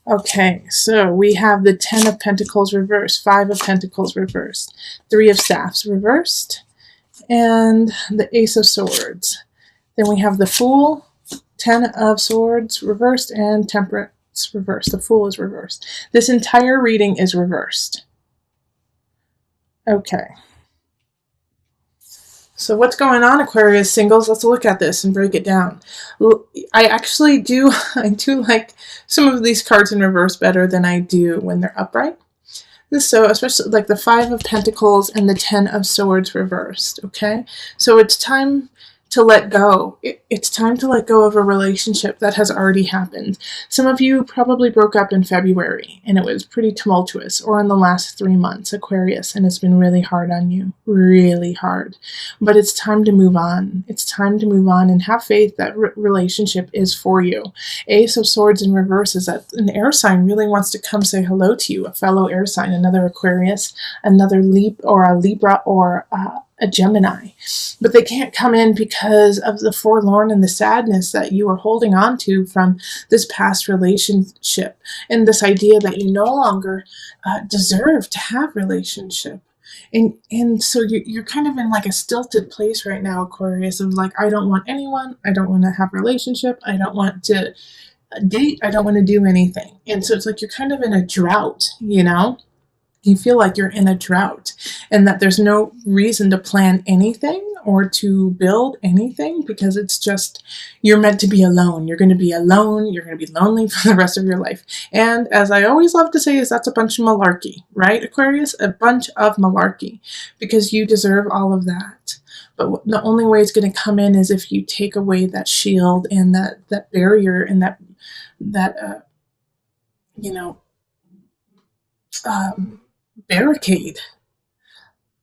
Okay, so we have the Ten of Pentacles reversed, Five of Pentacles reversed, Three of Staffs reversed, and the Ace of Swords. Then we have the Fool, Ten of Swords reversed, and Temperance reversed. The Fool is reversed. This entire reading is reversed. Okay. So what's going on, Aquarius singles? Let's look at this and break it down. I actually do, I do like some of these cards in reverse better than I do when they're upright. So especially like the Five of Pentacles and the Ten of Swords reversed, okay? So it's time to let go. It's time to let go of a relationship that has already happened. Some of you probably broke up in February and it was pretty tumultuous, or in the last 3 months, Aquarius, and it's been really hard on you, really hard. But it's time to move on. It's time to move on and have faith that relationship is for you. Ace of Swords in reverse is that an air sign really wants to come say hello to you, a fellow air sign, another Aquarius, another Libra, or a Gemini, but they can't come in because of the forlorn and the sadness that you are holding on to from this past relationship, and this idea that you no longer deserve to have relationship. And so you're kind of in like a stilted place right now, Aquarius, of like, I don't want anyone, I don't want to have a relationship, I don't want to date, I don't want to do anything. And so it's like you're kind of in a drought, you know? You feel like you're in a drought and that there's no reason to plan anything or to build anything, because it's just, you're meant to be alone. You're going to be alone. You're going to be lonely for the rest of your life. And as I always love to say, is that's a bunch of malarkey, right, Aquarius? A bunch of malarkey, because you deserve all of that. But the only way it's going to come in is if you take away that shield and that barrier and that barricade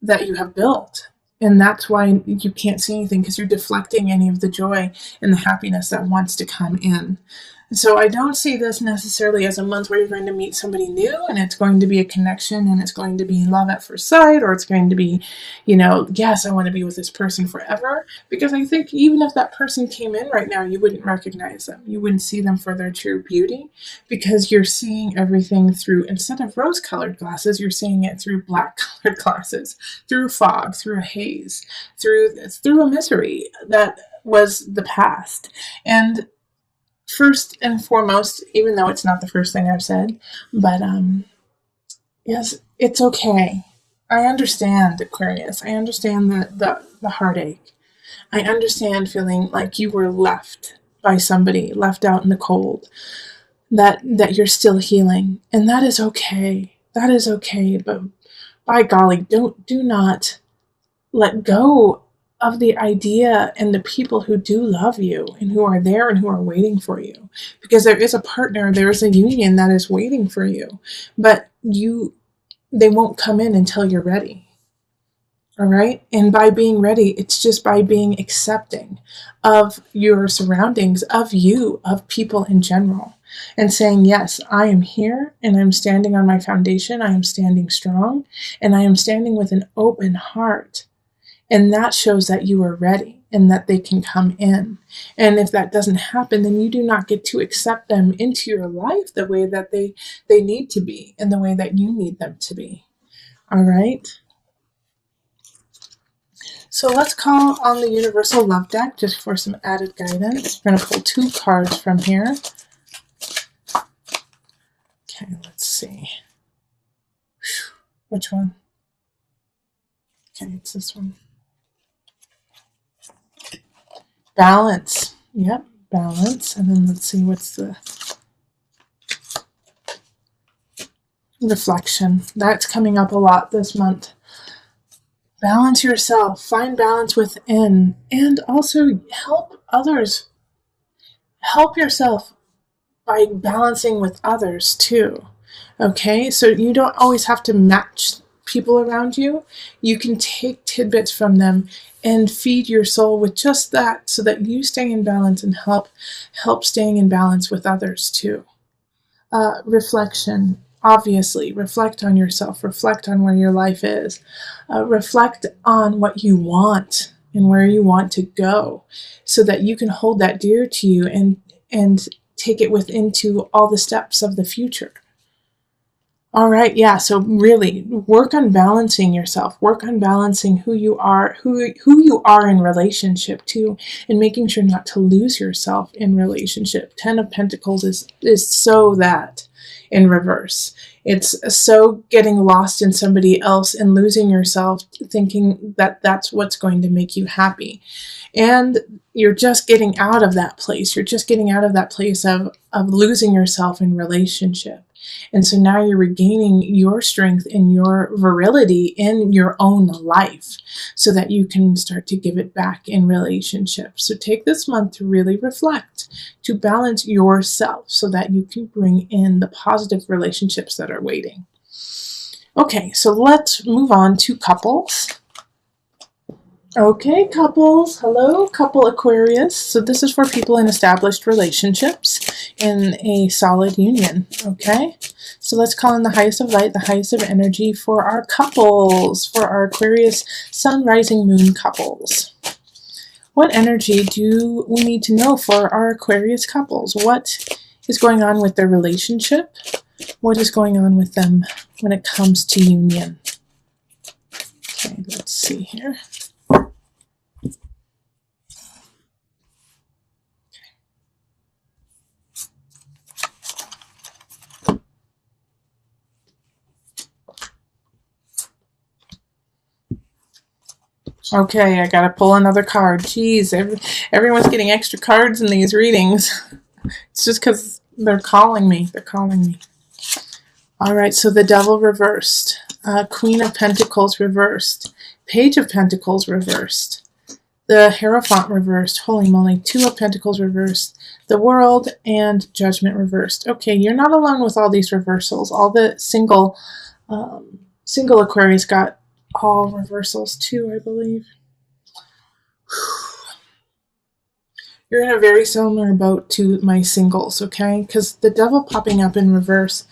that you have built. And that's why you can't see anything, because you're deflecting any of the joy and the happiness that wants to come in. So I don't see this necessarily as a month where you're going to meet somebody new and it's going to be a connection and it's going to be love at first sight, or it's going to be, yes, I want to be with this person forever. Because I think even if that person came in right now, you wouldn't recognize them. You wouldn't see them for their true beauty, because you're seeing everything through, instead of rose-colored glasses, you're seeing it through black-colored glasses, through fog, through a haze, through a misery that was the past. And first and foremost, even though it's not the first thing I've said, but yes, it's okay. I understand, Aquarius. I understand the heartache. I understand feeling like you were left by somebody, left out in the cold, that you're still healing. And that is okay. That is okay. But by golly, do not let go of the idea and the people who do love you and who are there and who are waiting for you. Because there is a partner, there is a union that is waiting for you. But they won't come in until you're ready. All right? And by being ready, it's just by being accepting of your surroundings, of you, of people in general. And saying, yes, I am here and I'm standing on my foundation. I am standing strong and I am standing with an open heart. And that shows that you are ready and that they can come in. And if that doesn't happen, then you do not get to accept them into your life the way that they need to be and the way that you need them to be. All right? So let's call on the Universal Love deck just for some added guidance. We're going to pull 2 cards from here. Okay, let's see. Which one? Okay, it's this one. Balance. Yep, balance. And then let's see, what's the reflection? That's coming up a lot this month. Balance yourself. Find balance within. And also help others. Help yourself by balancing with others too. Okay? So you don't always have to match people around you. You can take tidbits from them and feed your soul with just that, so that you stay in balance and help staying in balance with others too. Reflection. Obviously, reflect on yourself. Reflect on where your life is. Reflect on what you want and where you want to go, so that you can hold that dear to you and take it into all the steps of the future. All right, yeah, so really work on balancing yourself. Work on balancing who you are, who you are in relationship to, and making sure not to lose yourself in relationship. 10 of Pentacles is so that in reverse. It's so getting lost in somebody else and losing yourself, thinking that that's what's going to make you happy. And you're just getting out of that place. You're just getting out of that place of losing yourself in relationship. And so now you're regaining your strength and your virility in your own life so that you can start to give it back in relationships. So take this month to really reflect, to balance yourself so that you can bring in the positive relationships that are waiting. Okay, so let's move on to couples. Okay, couples. Hello, couple Aquarius. So this is for people in established relationships in a solid union. Okay, so let's call in the highest of light, the highest of energy for our couples, for our Aquarius sun, rising, moon couples. What energy do we need to know for our Aquarius couples? What is going on with their relationship? What is going on with them when it comes to union? Okay, let's see here. Okay, I gotta pull another card. Jeez, everyone's getting extra cards in these readings. It's just because they're calling me. They're calling me. All right, so the Devil reversed. Queen of Pentacles reversed. Page of Pentacles reversed. The Hierophant reversed. Holy moly. Two of Pentacles reversed. The World and Judgment reversed. Okay, you're not alone with all these reversals. All the single Aquarius got all reversals too, I believe. You're in a very similar boat to my singles, okay? Because the Devil popping up in reverse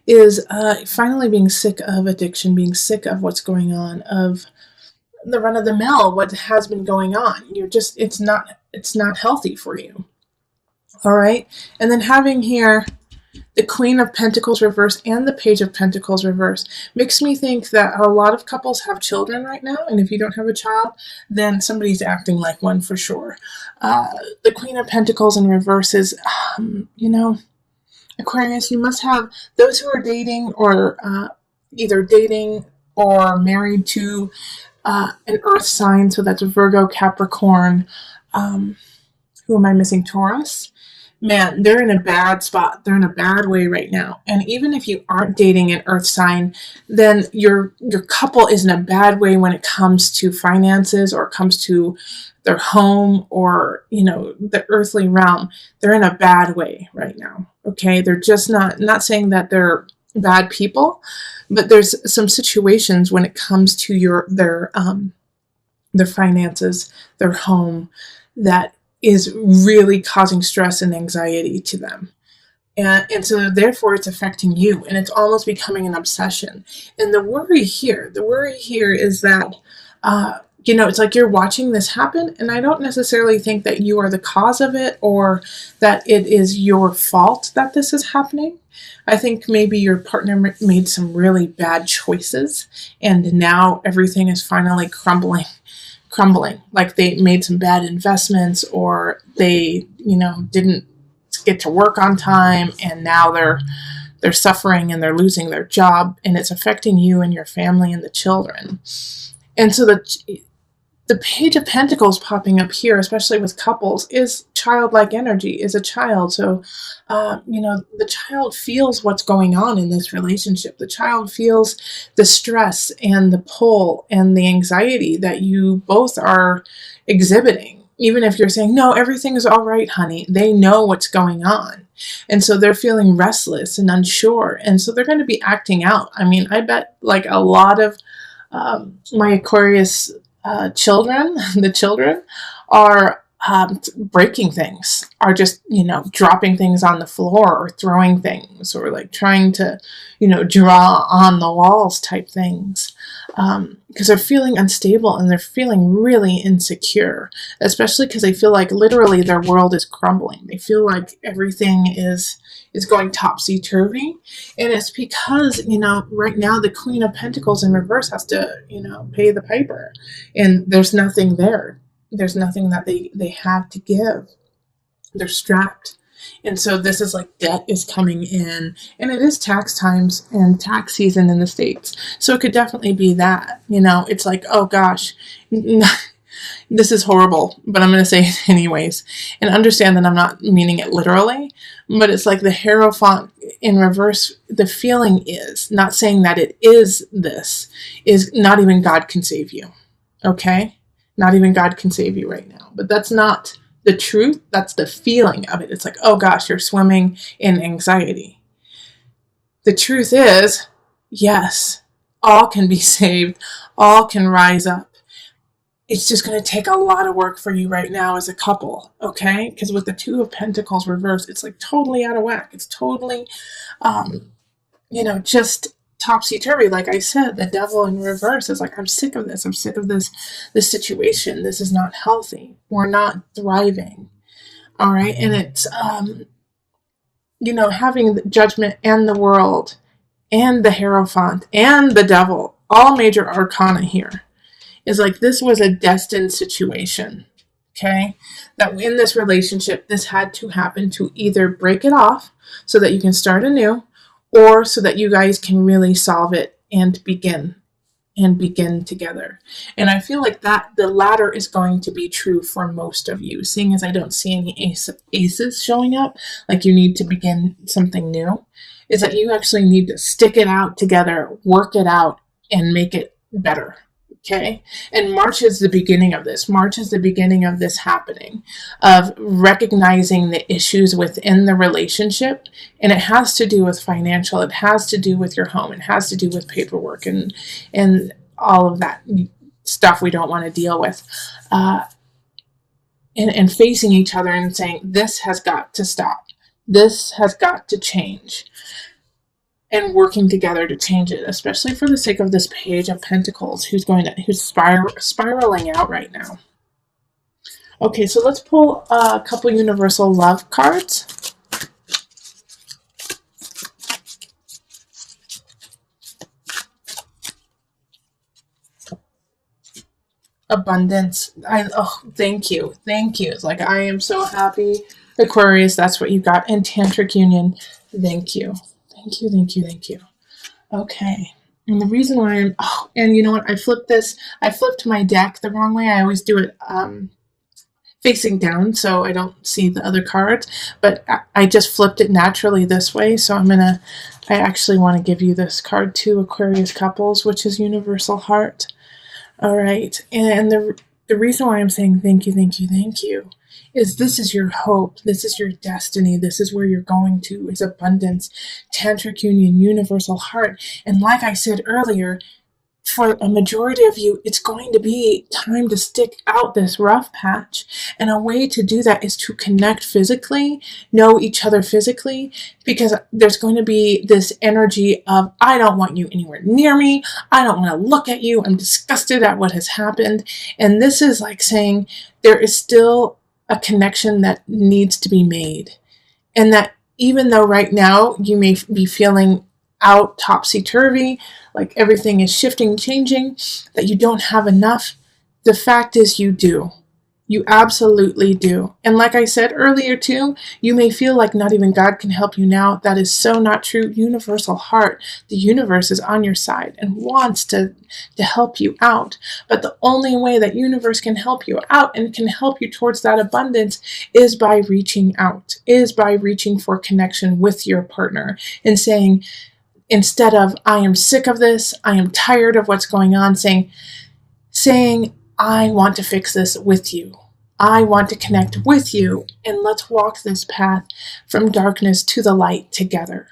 is finally being sick of addiction, being sick of what's going on, of the run-of-the-mill, what has been going on. You're just, it's not healthy for you. All right? And then having here the Queen of Pentacles reversed and the Page of Pentacles reversed makes me think that a lot of couples have children right now, and if you don't have a child, then somebody's acting like one for sure. The Queen of Pentacles in reverse is, Aquarius, you must have those who are dating or either dating or married to an earth sign, so that's Virgo, Capricorn, who am I missing? Taurus. Man, they're in a bad spot. They're in a bad way right now. And even if you aren't dating an earth sign, then your couple is in a bad way when it comes to finances or it comes to their home or, the earthly realm. They're in a bad way right now. Okay. They're just not saying that they're bad people, but there's some situations when it comes to their finances, their home, that is really causing stress and anxiety to them. And so therefore it's affecting you, and it's almost becoming an obsession. And the worry here is that, it's like you're watching this happen, and I don't necessarily think that you are the cause of it or that it is your fault that this is happening. I think maybe your partner made some really bad choices, and now everything is finally crumbling, like they made some bad investments, or they, didn't get to work on time, and now they're suffering and they're losing their job, and it's affecting you and your family and the children. And so the Page of Pentacles popping up here, especially with couples, is childlike energy, is a child. So, the child feels what's going on in this relationship. The child feels the stress and the pull and the anxiety that you both are exhibiting. Even if you're saying, no, everything is all right, honey, they know what's going on. And so they're feeling restless and unsure. And so they're going to be acting out. I mean, I bet like a lot of my Aquarius children, the children are breaking things, are just, dropping things on the floor or throwing things or like trying to, draw on the walls type things. Because they're feeling unstable and they're feeling really insecure, especially because they feel like literally their world is crumbling. They feel like everything is going topsy-turvy. And it's because, right now the Queen of Pentacles in reverse has to, pay the piper. And there's nothing there. There's nothing that they have to give. They're strapped. And so this is like debt is coming in, and it is tax times and tax season in the States. So it could definitely be that, it's like, oh gosh, this is horrible, but I'm going to say it anyways. And understand that I'm not meaning it literally, but it's like the Hierophant in reverse. The feeling is not saying that it is this, is not even God can save you. Okay? Not even God can save you right now. But that's not the truth. That's the feeling of it. It's like, oh gosh, you're swimming in anxiety. The truth is, yes, all can be saved. All can rise up. It's just going to take a lot of work for you right now as a couple, okay? Because with the Two of Pentacles reversed, it's like totally out of whack. It's totally, just topsy-turvy. Like I said, the Devil in reverse is like, I'm sick of this. I'm sick of this situation. This is not healthy. We're not thriving, all right? And it's, having the Judgment and the World and the Hierophant and the Devil, all major arcana here, is like this was a destined situation, okay? That in this relationship, this had to happen to either break it off so that you can start anew, or so that you guys can really solve it and begin together. And I feel like that the latter is going to be true for most of you, seeing as I don't see any aces showing up, like you need to begin something new, is that you actually need to stick it out together, work it out, and make it better. Okay. And March is the beginning of this. March is the beginning of this happening, of recognizing the issues within the relationship. And it has to do with financial. It has to do with your home. It has to do with paperwork and all of that stuff we don't want to deal with. And facing each other and saying, this has got to stop. This has got to change. And working together to change it, especially for the sake of this Page of Pentacles, who's spiraling out right now. Okay, so let's pull a couple universal love cards. Abundance. Thank you. It's like, I am so happy. Aquarius, that's what you got. And Tantric Union. Thank you. Thank you. Okay. And the reason why and you know what? I flipped my deck the wrong way. I always do it facing down so I don't see the other cards, but I just flipped it naturally this way. So I actually want to give you this card too, Aquarius couples, which is Universal Heart. All right. And the reason why I'm saying thank you is this is your hope. This is your destiny. This is where you're going to, is abundance, Tantric Union, Universal Heart. And like I said earlier, for a majority of you, it's going to be time to stick out this rough patch. And a way to do that is to connect physically, know each other physically, because there's going to be this energy of, I don't want you anywhere near me. I don't want to look at you. I'm disgusted at what has happened. And this is like saying there is still a connection that needs to be made. And that even though right now you may be feeling out topsy-turvy, like everything is shifting, changing, that you don't have enough, the fact is you do. You absolutely do. And like I said earlier too, you may feel like not even God can help you now. That is so not true. Universal Heart, the universe is on your side and wants to help you out. But the only way that universe can help you out and can help you towards that abundance is by reaching out, is by reaching for connection with your partner and saying, instead of, I am sick of this, I am tired of what's going on, saying, I want to fix this with you. I want to connect with you, and let's walk this path from darkness to the light together.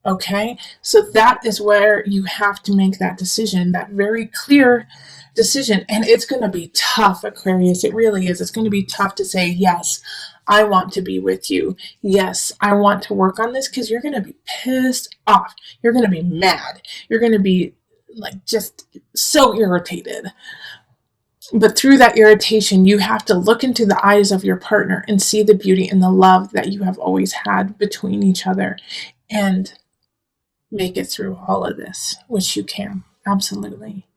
Okay, so that is where you have to make that decision, that very clear decision. And it's going to be tough, Aquarius. It really is. It's going to be tough to say, yes, I want to be with you. Yes, I want to work on this, because you're going to be pissed off. You're going to be mad. You're going to be like just so irritated. But through that irritation, you have to look into the eyes of your partner and see the beauty and the love that you have always had between each other, and make it through all of this, which you can. Absolutely.